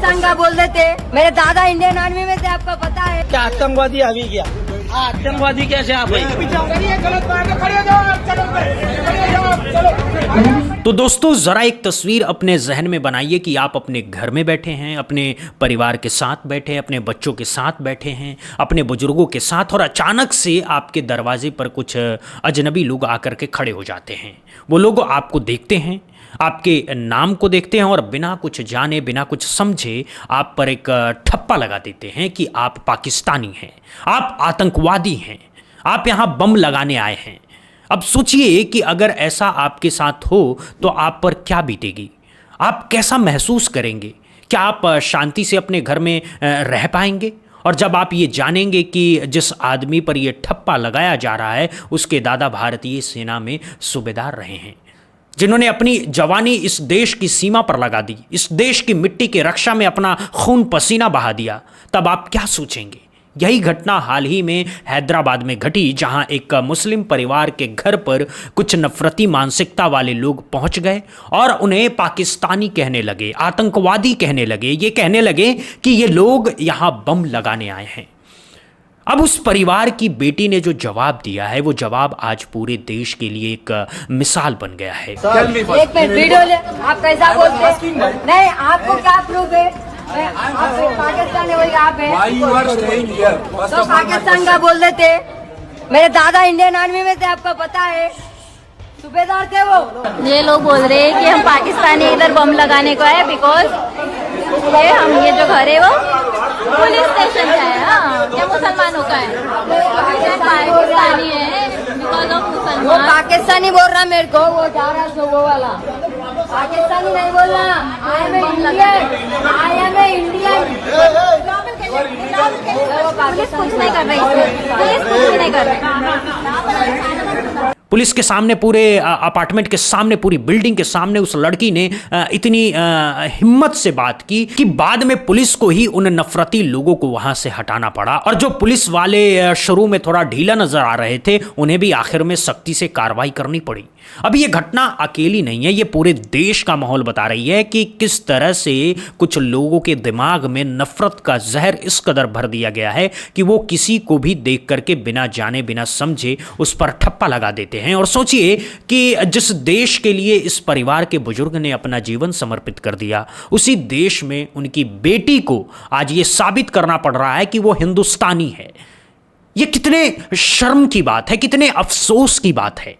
पाकिस्तान का बोल देते। मेरे दादा इंडियन आर्मी में थे, आपको पता है। क्या आतंकवादी आ भी गया? आतंकवादी कैसे आप? तो दोस्तों जरा एक तस्वीर अपने जहन में बनाइए कि आप अपने घर में बैठे हैं, अपने परिवार के साथ बैठे हैं, अपने बच्चों के साथ बैठे हैं, अपने बुजुर्गों के साथ, और अचानक से आपके दरवाजे पर कुछ अजनबी लोग आकर के खड़े हो जाते हैं। वो लोग आपको देखते हैं, आपके नाम को देखते हैं और बिना कुछ जाने बिना कुछ समझे आप पर एक ठप्पा लगा देते हैं कि आप पाकिस्तानी हैं, आप आतंकवादी हैं, आप यहाँ बम लगाने आए हैं। अब सोचिए कि अगर ऐसा आपके साथ हो तो आप पर क्या बीतेगी, आप कैसा महसूस करेंगे? क्या आप शांति से अपने घर में रह पाएंगे? और जब आप ये जानेंगे कि जिस आदमी पर ये ठप्पा लगाया जा रहा है उसके दादा भारतीय सेना में सूबेदार रहे हैं, जिन्होंने अपनी जवानी इस देश की सीमा पर लगा दी, इस देश की मिट्टी की रक्षा में अपना खून पसीना बहा दिया, तब आप क्या सोचेंगे? यही घटना हाल ही में हैदराबाद में घटी, जहां एक मुस्लिम परिवार के घर पर कुछ नफरती मानसिकता वाले लोग पहुंच गए और उन्हें पाकिस्तानी कहने लगे, आतंकवादी कहने लगे, ये कहने लगे कि ये लोग यहां बम लगाने आए हैं। अब उस परिवार की बेटी ने जो जवाब दिया है वो जवाब आज पूरे देश के लिए एक मिसाल बन गया है। एक मिनट वीडियो ले, आप कैसा बोलते हैं? नहीं, आपको क्या प्रूफ है? आप पाकिस्तान है, वही आप है तो पाकिस्तान का बोल देते। मेरे दादा इंडियन आर्मी में थे, आपको पता है, सूबेदार थे वो। ये लोग बोल रहे हैं कि हम पाकिस्तानी इधर बम लगाने को है, बिकॉज ये जो घर है वो पुलिस स्टेशन का है। हाँ, ये मुसलमानों का है, पाकिस्तानी है बिकॉज ऑफ वो मुसलमान। पाकिस्तानी बोल रहा मेरे को, वो जा रहा सो वो वाला पाकिस्तानी नहीं बोल रहा। I am Indian, I am Indian. Police कुछ नहीं कर रही, पुलिस कुछ नहीं कर रही। पुलिस के सामने, पूरे अपार्टमेंट के सामने, पूरी बिल्डिंग के सामने उस लड़की ने इतनी हिम्मत से बात की कि बाद में पुलिस को ही उन नफरती लोगों को वहां से हटाना पड़ा। और जो पुलिस वाले शुरू में थोड़ा ढीला नजर आ रहे थे, उन्हें भी आखिर में सख्ती से कार्रवाई करनी पड़ी। अब ये घटना अकेली नहीं है, ये पूरे देश का माहौल बता रही है कि किस तरह से कुछ लोगों के दिमाग में नफरत का जहर इस कदर भर दिया गया है कि वो किसी को भी देख करके बिना जाने बिना समझे उस पर ठप्पा लगा देते हैं। और सोचिए कि जिस देश के लिए इस परिवार के बुजुर्ग ने अपना जीवन समर्पित कर दिया, उसी देश में उनकी बेटी को आज ये साबित करना पड़ रहा है कि वो हिंदुस्तानी है। ये कितने शर्म की बात है, कितने अफसोस की बात है।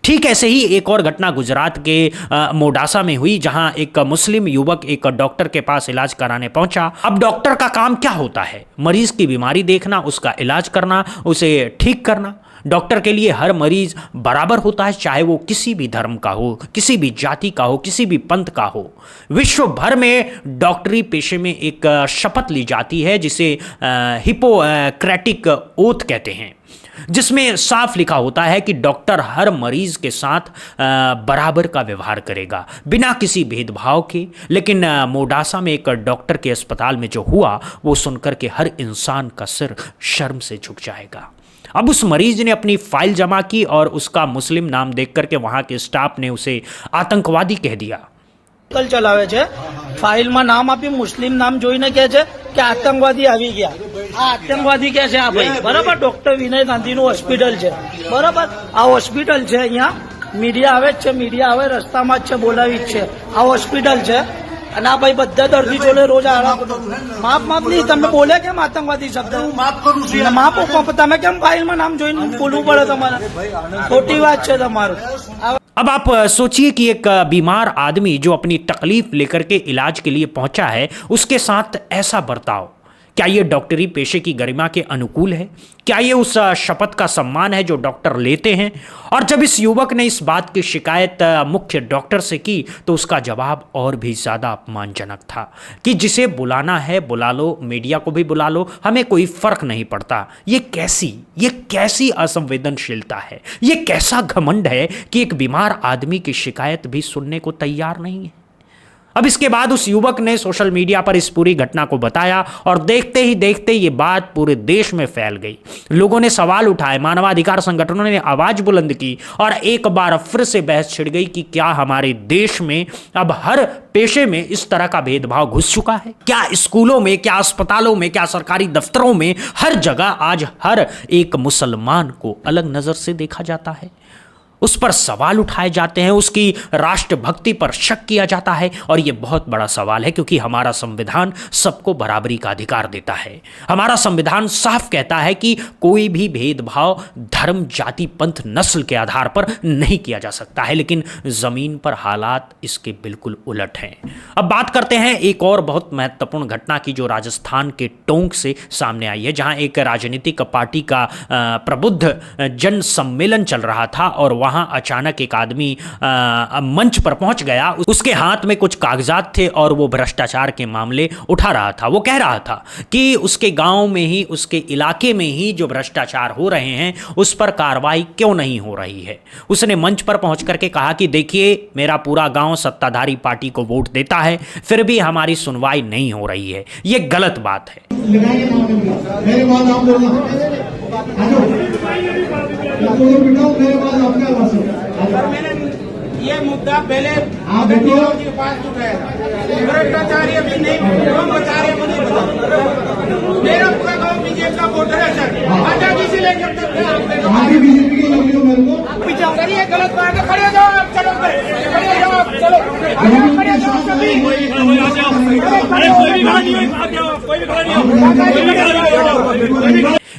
ठीक ऐसे ही एक और घटना गुजरात के मोडासा में हुई, जहां एक मुस्लिम युवक एक डॉक्टर के पास इलाज कराने पहुंचा। अब डॉक्टर का काम क्या होता है? मरीज की बीमारी देखना, उसका इलाज करना, उसे ठीक करना। डॉक्टर के लिए हर मरीज बराबर होता है, चाहे वो किसी भी धर्म का हो, किसी भी जाति का हो, किसी भी पंथ का हो। विश्व भर में डॉक्टरी पेशे में एक शपथ ली जाती है जिसे हिपोक्रेटिक ओथ कहते हैं, जिसमें साफ लिखा होता है कि डॉक्टर हर मरीज के साथ बराबर का व्यवहार करेगा, बिना किसी भेदभाव के। लेकिन मोडासा में एक डॉक्टर के अस्पताल में जो हुआ वो सुनकर के हर इंसान का सिर शर्म से झुक जाएगा। अब उस मरीज ने अपनी फाइल जमा की और उसका मुस्लिम नाम देख करके वहां के स्टाफ ने उसे आतंकवादी कह दिया। कल चलावे छे, फाइलમાં નામ આપી મુસ્લિમ નામ જોઈને કહે છે કે આતંકવાદી આવી ગયા। આતંકવાદી કહે છે આ ભાઈ, બરાબર? ડોક્ટર વિનય ગાંધીનું હોસ્પિટલ છે, બરાબર? આ હોસ્પિટલ છે, અહીંયા મીડિયા આવે જ છે, મીડિયા આવે રસ્તામાં જ છે, બોલાવી જ છે। આ હોસ્પિટલ છે અને આ ભાઈ બધા દર્દી જોડે રોજ આરામ માપ નહીં, તમે બોલે કેમ આતંકવાદી શબ્દ? માફ કરું છું, માફ તમે કેમ ફાઇલમાં નામ જોઈને બોલવું પડે તમારે? ખોટી વાત છે તમારું। अब आप सोचिए कि एक बीमार आदमी जो अपनी तकलीफ लेकर के इलाज के लिए पहुंचा है, उसके साथ ऐसा बर्ताव, क्या ये डॉक्टरी पेशे की गरिमा के अनुकूल है? क्या ये उस शपथ का सम्मान है जो डॉक्टर लेते हैं? और जब इस युवक ने इस बात की शिकायत मुख्य डॉक्टर से की तो उसका जवाब और भी ज़्यादा अपमानजनक था कि जिसे बुलाना है बुला लो, मीडिया को भी बुला लो, हमें कोई फ़र्क नहीं पड़ता। ये कैसी असंवेदनशीलता है, ये कैसा घमंड है कि एक बीमार आदमी की शिकायत भी सुनने को तैयार नहीं है। अब इसके बाद उस युवक ने सोशल मीडिया पर इस पूरी घटना को बताया और देखते ही देखते ये बात पूरे देश में फैल गई। लोगों ने सवाल उठाए, मानवाधिकार संगठनों ने आवाज बुलंद की और एक बार फिर से बहस छिड़ गई कि क्या हमारे देश में अब हर पेशे में इस तरह का भेदभाव घुस चुका है? क्या स्कूलों में, क्या अस्पतालों में, क्या सरकारी दफ्तरों में, हर जगह आज हर एक मुसलमान को अलग नजर से देखा जाता है? उस पर सवाल उठाए जाते हैं, उसकी राष्ट्रभक्ति पर शक किया जाता है। और यह बहुत बड़ा सवाल है क्योंकि हमारा संविधान सबको बराबरी का अधिकार देता है। हमारा संविधान साफ कहता है कि कोई भी भेदभाव धर्म, जाति, पंथ, नस्ल के आधार पर नहीं किया जा सकता है, लेकिन जमीन पर हालात इसके बिल्कुल उलट हैं। अब बात करते हैं एक और बहुत महत्वपूर्ण घटना की जो राजस्थान के टोंक से सामने आई है, जहां एक राजनीतिक पार्टी का प्रबुद्ध जन सम्मेलन चल रहा था और वहां अचानक एक आदमी मंच पर पहुंच गया। उसके हाथ में कुछ कागजात थे और वो भ्रष्टाचार के मामले उठा रहा था। वो कह रहा था कि उसके गांव में ही, उसके इलाके में ही जो भ्रष्टाचार हो रहे हैं उस पर कार्रवाई क्यों नहीं हो रही है। उसने मंच पर पहुंच करके कहा कि देखिए, मेरा पूरा गांव सत्ताधारी पार्टी को वोट देता है, फिर भी हमारी सुनवाई नहीं हो रही है। ये गलत बात है। ये मुद्दा पहले के पास उठाया था। भ्रष्टाचार अभी नहीं बचा रहे, मुझे बताओ। मेरा पूरा गाँव बीजेपी का वोटर है सर। आजादी से लेकर तक ये गलत बात है। खड़े जाओ आप, चलो खड़े जाओ आप, चलो खड़े जाओ सभी।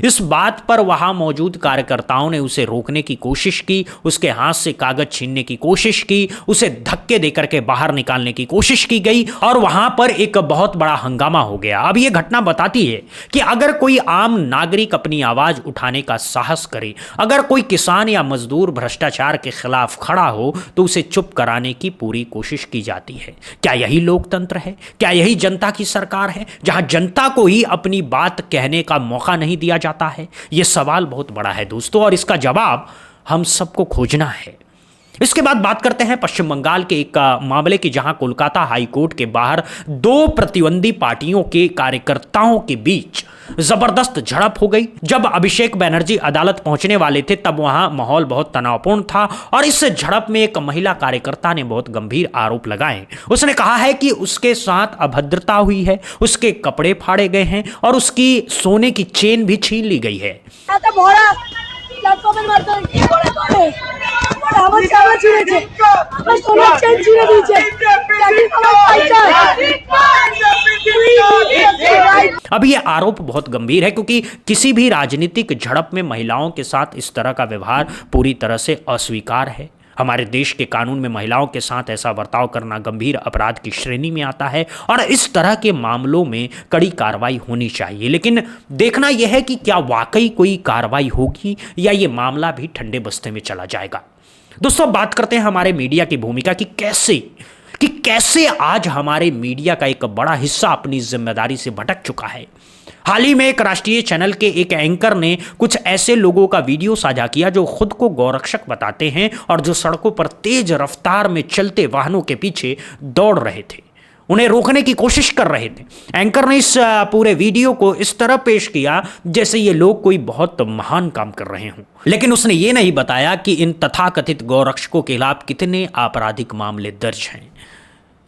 इस बात पर वहां मौजूद कार्यकर्ताओं ने उसे रोकने की कोशिश की, उसके हाथ से कागज छीनने की कोशिश की, उसे धक्के देकर के बाहर निकालने की कोशिश की गई और वहां पर एक बहुत बड़ा हंगामा हो गया। अब यह घटना बताती है कि अगर कोई आम नागरिक अपनी आवाज उठाने का साहस करे, अगर कोई किसान या मजदूर भ्रष्टाचार के खिलाफ खड़ा हो, तो उसे चुप कराने की पूरी कोशिश की जाती है। क्या यही लोकतंत्र है? क्या यही जनता की सरकार है, जहां जनता को ही अपनी बात कहने का मौका नहीं दिया जाता है? यह सवाल बहुत बड़ा है दोस्तों, और इसका जवाब हम सबको खोजना है। इसके बाद बात करते हैं पश्चिम बंगाल के एक मामले की, जहां कोलकाता हाई कोर्ट के बाहर दो प्रतिद्वंदी पार्टियों के कार्यकर्ताओं के बीच जबरदस्त झड़प हो गई। जब अभिषेक बनर्जी अदालत पहुंचने वाले थे तब वहां माहौल बहुत तनावपूर्ण था और इस झड़प में एक महिला कार्यकर्ता ने बहुत गंभीर आरोप लगाए। उसने कहा है कि उसके साथ अभद्रता हुई है, उसके कपड़े फाड़े गए हैं और उसकी सोने की चेन भी छीन ली गई है। अब ये आरोप बहुत गंभीर है क्योंकि किसी भी राजनीतिक झड़प में महिलाओं के साथ इस तरह का व्यवहार पूरी तरह से अस्वीकार है। हमारे देश के कानून में महिलाओं के साथ ऐसा बर्ताव करना गंभीर अपराध की श्रेणी में आता है और इस तरह के मामलों में कड़ी कार्रवाई होनी चाहिए। लेकिन देखना यह है कि क्या वाकई कोई कार्रवाई होगी या ये मामला भी ठंडे बस्ते में चला जाएगा। दोस्तों, बात करते हैं हमारे मीडिया की भूमिका की कैसे आज हमारे मीडिया का एक बड़ा हिस्सा अपनी जिम्मेदारी से भटक चुका है। हाल ही में एक राष्ट्रीय चैनल के एक एंकर ने कुछ ऐसे लोगों का वीडियो साझा किया जो खुद को गौरक्षक बताते हैं और जो सड़कों पर तेज रफ्तार में चलते वाहनों के पीछे दौड़ रहे थे, उन्हें रोकने की कोशिश कर रहे थे। एंकर ने इस पूरे वीडियो को इस तरह पेश किया जैसे ये लोग कोई बहुत महान काम कर रहे हों, लेकिन उसने ये नहीं बताया कि इन तथाकथित गौरक्षकों के खिलाफ कितने आपराधिक मामले दर्ज हैं।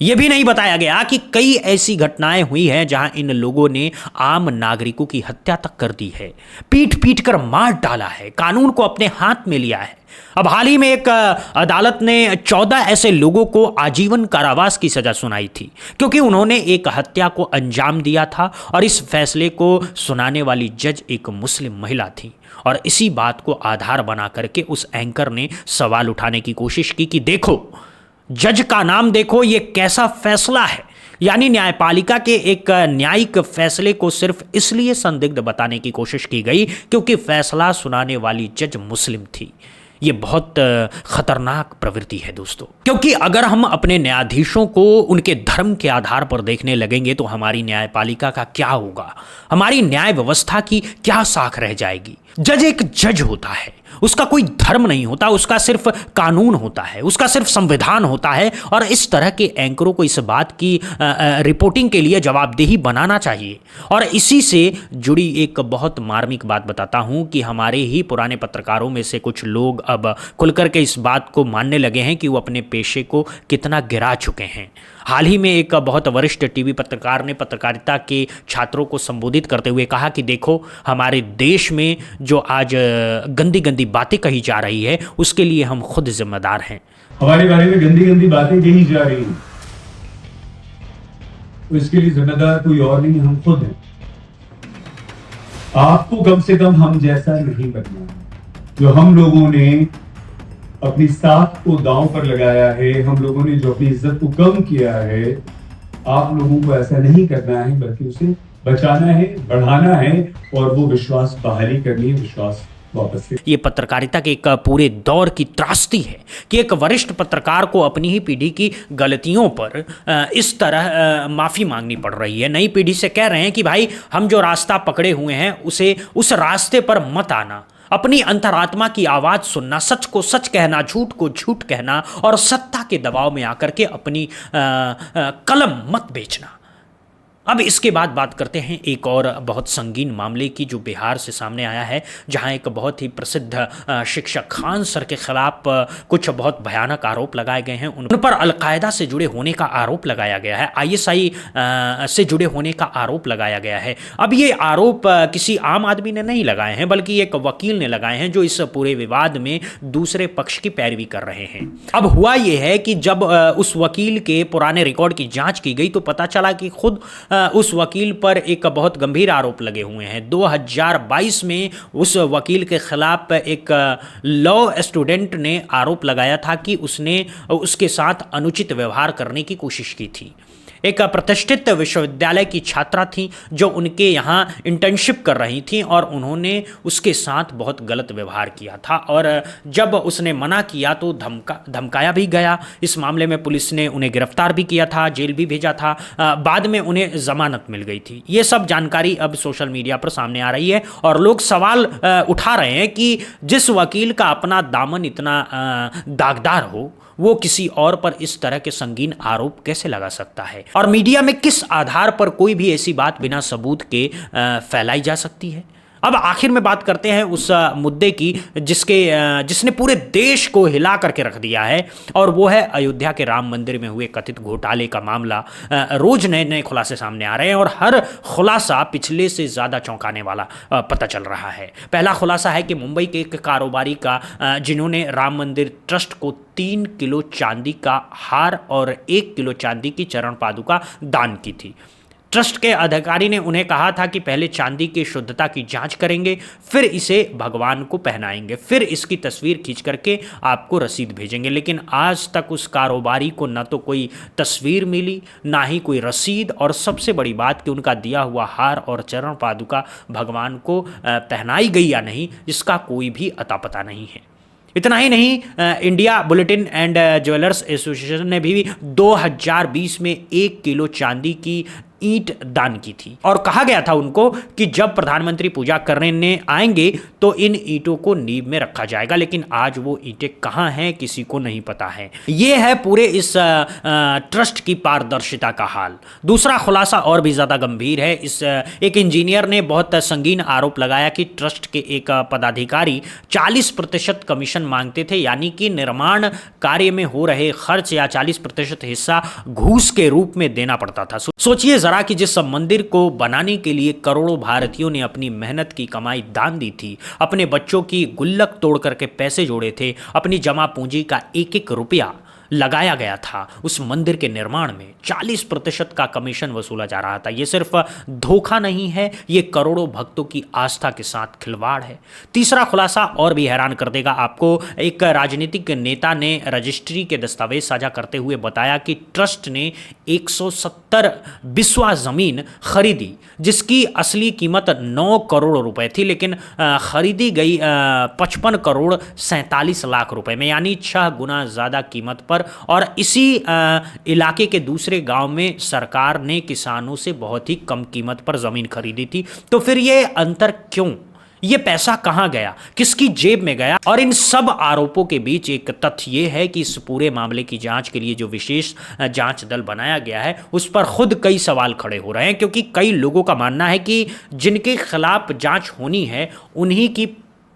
यह भी नहीं बताया गया कि कई ऐसी घटनाएं हुई हैं जहां इन लोगों ने आम नागरिकों की हत्या तक कर दी है, पीट कर मार डाला है, कानून को अपने हाथ में लिया है। अब हाल ही में एक अदालत ने 14 ऐसे लोगों को आजीवन कारावास की सजा सुनाई थी क्योंकि उन्होंने एक हत्या को अंजाम दिया था और इस फैसले को सुनाने वाली जज एक मुस्लिम महिला थी। और इसी बात को आधार बना करके उस एंकर ने सवाल उठाने की कोशिश की कि देखो, जज का नाम देखो, ये कैसा फैसला है। यानी न्यायपालिका के एक न्यायिक फैसले को सिर्फ इसलिए संदिग्ध बताने की कोशिश की गई क्योंकि फैसला सुनाने वाली जज मुस्लिम थी। ये बहुत खतरनाक प्रवृत्ति है दोस्तों, क्योंकि अगर हम अपने न्यायाधीशों को उनके धर्म के आधार पर देखने लगेंगे तो हमारी न्यायपालिका का क्या होगा, हमारी न्याय व्यवस्था की क्या साख रह जाएगी। जज एक जज होता है, उसका कोई धर्म नहीं होता, उसका सिर्फ कानून होता है, उसका सिर्फ संविधान होता है। और इस तरह के एंकरों को इस बात की रिपोर्टिंग के लिए जवाबदेही बनाना चाहिए। और इसी से जुड़ी एक बहुत मार्मिक बात बताता हूं कि हमारे ही पुराने पत्रकारों में से कुछ लोग अब खुलकर के इस बात को मानने लगे हैं कि वो अपने पेशे को कितना गिरा चुके हैं। हाल ही में एक बहुत वरिष्ठ टीवी पत्रकार ने पत्रकारिता के छात्रों को संबोधित करते हुए कहा कि देखो, हमारे देश में जो आज गंदी गंदी बातें कही जा रही है उसके लिए हम खुद जिम्मेदार हैं। हमारे बारे में गंदी गंदी बातें कही जा रही हैं, तो इसके लिए जिम्मेदार कोई और नहीं, हम खुद हैं। आपको कम से कम हम जैसा नहीं बनना है। जो हम लोगों ने अपनी साख को दांव पर लगाया है, हम लोगों ने जो अपनी इज्जत को कम किया है, आप लोगों को ऐसा नहीं करना है, बल्कि उसे बचाना है, बढ़ाना है और वो विश्वास बहाली करनी है, विश्वास वापस से। ये पत्रकारिता के एक पूरे दौर की त्रासदी है कि एक वरिष्ठ पत्रकार को अपनी ही पीढ़ी की गलतियों पर इस तरह माफी मांगनी पड़ रही है। नई पीढ़ी से कह रहे हैं कि भाई, हम जो रास्ता पकड़े हुए हैं उस रास्ते पर मत आना, अपनी अंतरात्मा की आवाज सुनना, सच को सच कहना, झूठ को झूठ कहना और सत्ता के दबाव में आकर के अपनी कलम मत बेचना। अब इसके बाद बात करते हैं एक और बहुत संगीन मामले की जो बिहार से सामने आया है, जहां एक बहुत ही प्रसिद्ध शिक्षक खान सर के खिलाफ कुछ बहुत भयानक आरोप लगाए गए हैं। उन पर अलकायदा से जुड़े होने का आरोप लगाया गया है, ISI से जुड़े होने का आरोप लगाया गया है। अब ये आरोप किसी आम आदमी ने नहीं लगाए हैं, बल्कि एक वकील ने लगाए हैं जो इस पूरे विवाद में दूसरे पक्ष की पैरवी कर रहे हैं। अब हुआ ये है कि जब उस वकील के पुराने रिकॉर्ड की जांच की गई तो पता चला कि खुद उस वकील पर एक बहुत गंभीर आरोप लगे हुए हैं। 2022 में उस वकील के खिलाफ एक लॉ स्टूडेंट ने आरोप लगाया था कि उसने उसके साथ अनुचित व्यवहार करने की कोशिश की थी। एक प्रतिष्ठित विश्वविद्यालय की छात्रा थी जो उनके यहाँ इंटर्नशिप कर रही थी और उन्होंने उसके साथ बहुत गलत व्यवहार किया था और जब उसने मना किया तो धमकाया भी गया। इस मामले में पुलिस ने उन्हें गिरफ्तार भी किया था, जेल भी भेजा था, बाद में उन्हें जमानत मिल गई थी। ये सब जानकारी अब सोशल मीडिया पर सामने आ रही है और लोग सवाल उठा रहे हैं कि जिस वकील का अपना दामन इतना दागदार हो, वो किसी और पर इस तरह के संगीन आरोप कैसे लगा सकता है और मीडिया में किस आधार पर कोई भी ऐसी बात बिना सबूत के फैलाई जा सकती है। अब आखिर में बात करते हैं उस मुद्दे की जिसने पूरे देश को हिला करके रख दिया है और वो है अयोध्या के राम मंदिर में हुए कथित घोटाले का मामला। रोज नए नए खुलासे सामने आ रहे हैं और हर खुलासा पिछले से ज़्यादा चौंकाने वाला पता चल रहा है। पहला खुलासा है कि मुंबई के एक कारोबारी का जिन्होंने राम मंदिर ट्रस्ट को 3 किलो चांदी का हार और 1 किलो चांदी की चरण पादुका दान की थी। ट्रस्ट के अधिकारी ने उन्हें कहा था कि पहले चांदी की शुद्धता की जांच करेंगे, फिर इसे भगवान को पहनाएंगे, फिर इसकी तस्वीर खींच करके आपको रसीद भेजेंगे। लेकिन आज तक उस कारोबारी को न तो कोई तस्वीर मिली, ना ही कोई रसीद, और सबसे बड़ी बात कि उनका दिया हुआ हार और चरण पादुका भगवान को पहनाई गई या नहीं, इसका कोई भी अता पता नहीं है। इतना ही नहीं, India bulletin and jewellers association ने भी 2020 में 1 किलो चांदी की ईंट दान की थी और कहा गया था उनको कि जब प्रधानमंत्री पूजा करने आएंगे तो इन ईंटों को नींव में रखा जाएगा। लेकिन आज वो ईंटें कहाँ हैं किसी को नहीं पता है। ये है पूरे इस ट्रस्ट की पारदर्शिता का हाल। दूसरा खुलासा और भी ज़्यादा गंभीर है। एक इंजीनियर ने बहुत संगीन आरोप लगाया कि ट्रस्ट के एक पदाधिकारी 40% कमीशन मांगते थे, यानी कि निर्माण कार्य में हो रहे खर्च या 40% हिस्सा घूस के रूप में देना पड़ता था। सोचिए जरा कि जिस मंदिर को बनाने के लिए करोड़ों भारतीयों ने अपनी मेहनत की कमाई दान दी थी, अपने बच्चों की गुल्लक तोड़ करके पैसे जोड़े थे, अपनी जमा पूंजी का एक एक रुपया लगाया गया था, उस मंदिर के निर्माण में 40% का कमीशन वसूला जा रहा था। ये सिर्फ धोखा नहीं है, ये करोड़ों भक्तों की आस्था के साथ खिलवाड़ है। तीसरा खुलासा और भी हैरान कर देगा आपको। एक राजनीतिक नेता ने रजिस्ट्री के दस्तावेज साझा करते हुए बताया कि ट्रस्ट ने 170 बिस्वा जमीन खरीदी जिसकी असली कीमत 9 करोड़ रुपए थी, लेकिन खरीदी गई 55 करोड़ 47 लाख रुपए में, यानी 6 गुना ज़्यादा कीमत पर। और इसी इलाके के दूसरे गांव में सरकार ने किसानों से बहुत ही कम कीमत पर ज़मीन खरीदी थी। तो फिर ये अंतर क्यों? ये पैसा कहां गया, किसकी जेब में गया? और इन सब आरोपों के बीच एक तथ्य ये है कि इस पूरे मामले की जांच के लिए जो विशेष जांच दल बनाया गया है उस पर खुद कई सवाल खड़े हो रहे हैं, क्योंकि कई लोगों का मानना है कि जिनके खिलाफ जांच होनी है उन्हीं की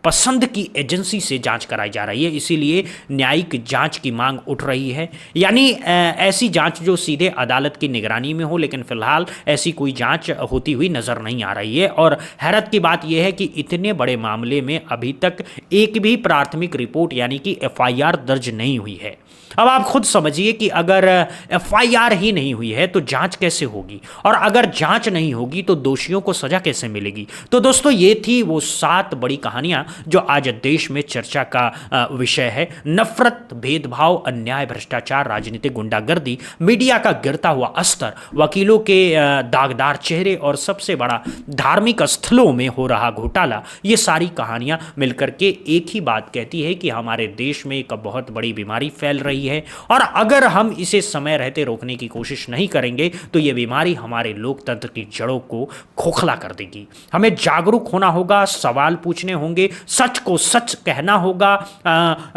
पसंद की एजेंसी से जांच कराई जा रही है, इसीलिए न्यायिक जांच की मांग उठ रही है। यानी ऐसी जांच जो सीधे अदालत की निगरानी में हो, लेकिन फिलहाल ऐसी कोई जांच होती हुई नजर नहीं आ रही है। और हैरत की बात यह है कि इतने बड़े मामले में अभी तक एक भी प्राथमिक रिपोर्ट यानी कि एफआईआर दर्ज नहीं हुई है। अब आप खुद समझिए कि अगर एफआईआर ही नहीं हुई है तो जांच कैसे होगी, और अगर जांच नहीं होगी तो दोषियों को सजा कैसे मिलेगी। तो दोस्तों, ये थी वो 7 बड़ी कहानियां जो आज देश में चर्चा का विषय है। नफरत, भेदभाव, अन्याय, भ्रष्टाचार, राजनीतिक गुंडागर्दी, मीडिया का गिरता हुआ अस्तर, वकीलों के दागदार चेहरे और सबसे बड़ा धार्मिक स्थलों में हो रहा घोटाला, ये सारी कहानियां मिलकर के एक ही बात कहती है कि हमारे देश में एक बहुत बड़ी बीमारी फैल रही है, और अगर हम इसे समय रहते रोकने की कोशिश नहीं करेंगे तो यह बीमारी हमारे लोकतंत्र की जड़ों को खोखला कर देगी। हमें जागरूक होना होगा, सवाल पूछने होंगे, सच को सच कहना होगा,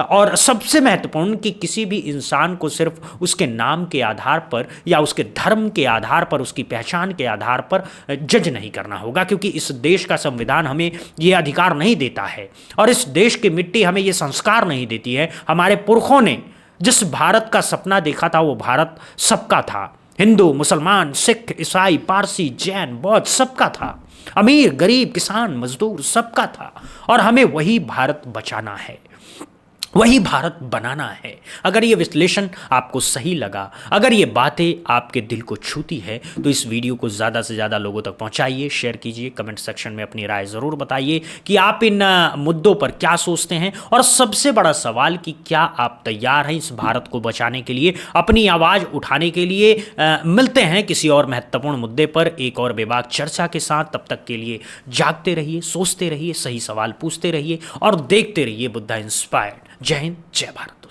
और सबसे महत्वपूर्ण कि किसी भी इंसान को सिर्फ उसके नाम के आधार पर या उसके धर्म के आधार पर, उसकी पहचान के आधार पर जज नहीं करना होगा, क्योंकि इस देश का संविधान हमें यह अधिकार नहीं देता है और इस देश की मिट्टी हमें यह संस्कार नहीं देती है। हमारे पुरखों ने जिस भारत का सपना देखा था वो भारत सबका था, हिंदू, मुसलमान, सिख, ईसाई, पारसी, जैन, बौद्ध, सबका था, अमीर, गरीब, किसान, मजदूर, सबका था, और हमें वही भारत बचाना है, वही भारत बनाना है। अगर ये विश्लेषण आपको सही लगा, अगर ये बातें आपके दिल को छूती है तो इस वीडियो को ज़्यादा से ज़्यादा लोगों तक पहुंचाइए, शेयर कीजिए, कमेंट सेक्शन में अपनी राय ज़रूर बताइए कि आप इन मुद्दों पर क्या सोचते हैं, और सबसे बड़ा सवाल कि क्या आप तैयार हैं इस भारत को बचाने के लिए, अपनी आवाज़ उठाने के लिए। मिलते हैं किसी और महत्वपूर्ण मुद्दे पर एक और बेबाक चर्चा के साथ। तब तक के लिए जागते रहिए, सोचते रहिए, सही सवाल पूछते रहिए और देखते रहिए बुद्धा इंस्पायर्ड। जय हिंद, जय भारत दोस्तों।